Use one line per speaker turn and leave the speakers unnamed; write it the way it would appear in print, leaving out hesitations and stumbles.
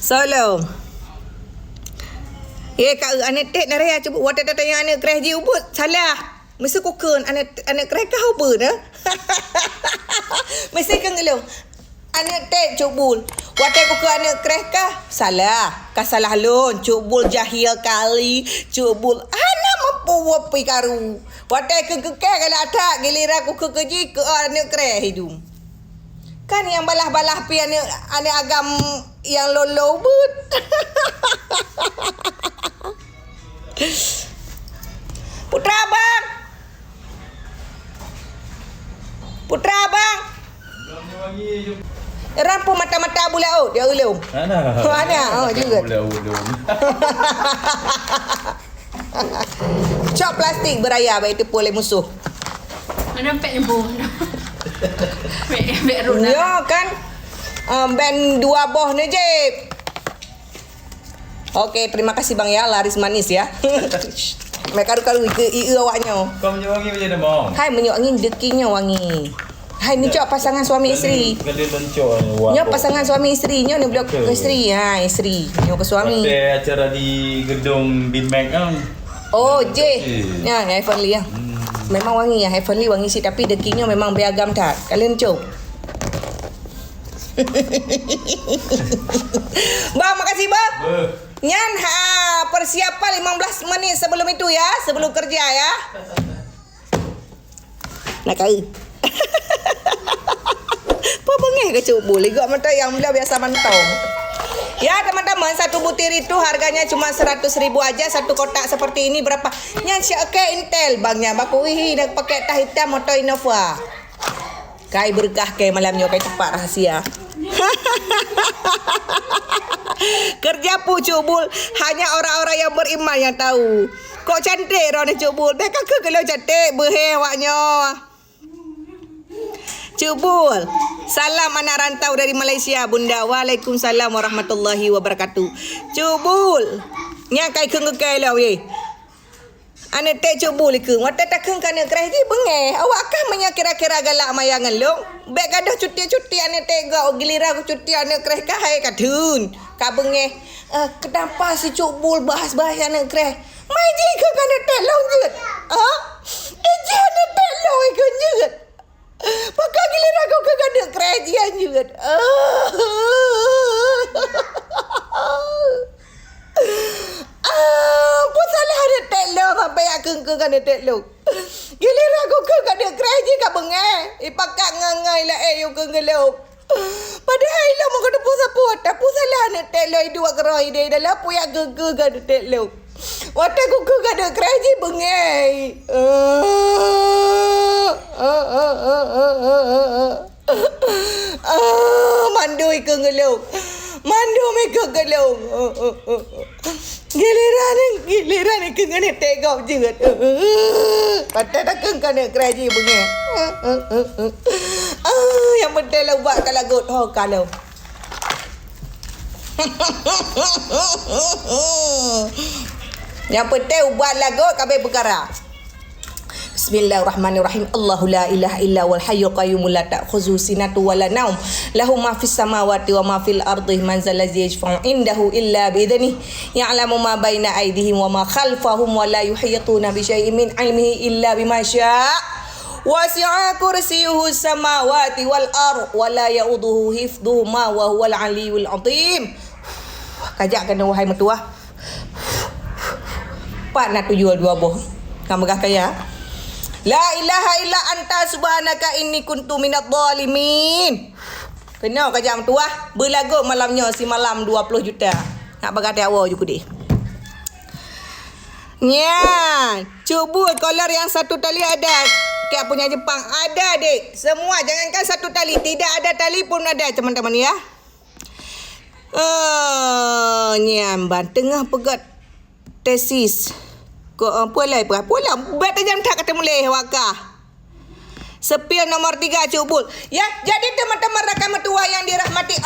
Solo. Kak anak tek na raya cuba watak tanya anak kereh je ubut. Salah. Mesti kokon anak kereh kau ber dah. Mesti kan gelo. Anak tek cubul. Watak kokon anak kereh kah? Salah. Kah salah lon. Cubul jahil kali. Cubul anak mampu wapi karu. Watak ke kalau ada giliran aku keji ke anak kereh hidung. Kan yang balah-balah pi anak agam yang lolo but. Putra abang. Putra abang. Rampu mata-mata bulau dia ulung. Ana. Juga.
Bulau.
Cok plastik beraya baik tipu oleh musuh.
Ada pek ibu. Pek runa.
Ya kan. Band 2 boh ni je. Okey, terima kasih bang ya, laris manis ya. Mereka karu ke awaknya.
Kau minyak wangi macam mana bang?
Hai minyak wangi dekinya wangi. Hai ni cok pasangan suami isteri.
Kali loncor ni.
Nya pasangan suami isterinya ni blok isteri. Ha, isteri. Nya ke suami.
Ada acara di gedung Bimac kan.
Oh, J. Ya, Heavenly ya. Memang wangi ya, Heavenly wangi sih tapi dekinya memang beragam tak. Kalian cok. Bang, makasih bang. Nyan persiapan 15 menit sebelum itu ya, sebelum kerja ya. Nak kau. Apa bengeh ke cuk boleh gak mata yang mula biasa mantau. Ya teman-teman, satu butir itu harganya cuma 100.000 aja. Satu kotak seperti ini berapa? Nyan siap ke Intel bangnya baku nak pakai tah hitam motor Innova. Kai berkah ke malamnya kai tepat rahasia. Kerja pu cubul hanya orang-orang yang beriman yang tahu. Kok cantik orang cubul. Mereka ke kalau cantik berhe awaknya. Cubul. Salam anak rantau dari Malaysia bunda. Waalaikumsalam warahmatullahi wabarakatuh. Cubul. Nya kai ke lah we. Anak tek cubul ke. Wata takkan kana kerah je bengeh. Awak kah menya kira-kira galak mayangan long. Bek gadah cuti-cuti anak tek gak giliran aku cuti anak kerah kah hai kadun. Ka bengeh. Kenapa si cubul bahas-bahas anak kerah? Mai je ke kana tek long jeut. Ha? Je anak tek long ke jeut. Pakai giliran aku ke kana kerah jian jeut. Pun salah ada telok sampai aku kan ada telok. Giliran aku ke ada kerja ka bengeh. Ipakat ngangai lah yo ke ngelok. Padahal lo mau kena puasa tapi salah ada telok dua kerai dia dalam pu ya ke ada telok. Wata aku ke ada kerja bengeh. Mandui ke ngelok. Mandu mereka gelong. Giliran ni kena tegak jeut. Patah tak kena kerja bunyi. Yang penting lah buat kalau gut ho kalau. Yang penting buat lagu kabeh perkara. Bismillahirrahmanirrahim. Allahu la ilaha illa wal hayyul qayyum la ta'khuzu sinatu wa la naum. Lahu ma fis samawati wa ma fil ardi. Man zal ladzi yashfa'u indahu illa bi idhnihi. Ya'lamu ma baina aydihim wa ma khalfahum wa la yuhituna bi syai'in min 'ilmihi illa bima syaa'. Wasi'a kursiyyuhu samawati wal ard wa la ya'uduhu hifdhuhuma wa huwal 'aliyyul 'azim. Kajak kena wahai mertua. Pak nak tu jual 2 boh. Kamu gak kaya? La ilaha illa anta subhanaka inni kuntu minadh dhalimin. Kena kajam tu berlagu malamnya si malam 20 juta. Nak bagatai awak juga deh. Nya, cuba kolor yang satu tali ada. Kayak punya Jepang ada dek. Semua jangankan satu tali, tidak ada tali pun ada teman-teman ya. Nyamban tengah pegat tesis. Kok apa bet jam tak kata mulai wakah. Spill nomor 3 cubul. Ya, jadi teman-teman rakan mertua yang dirahmati Allah.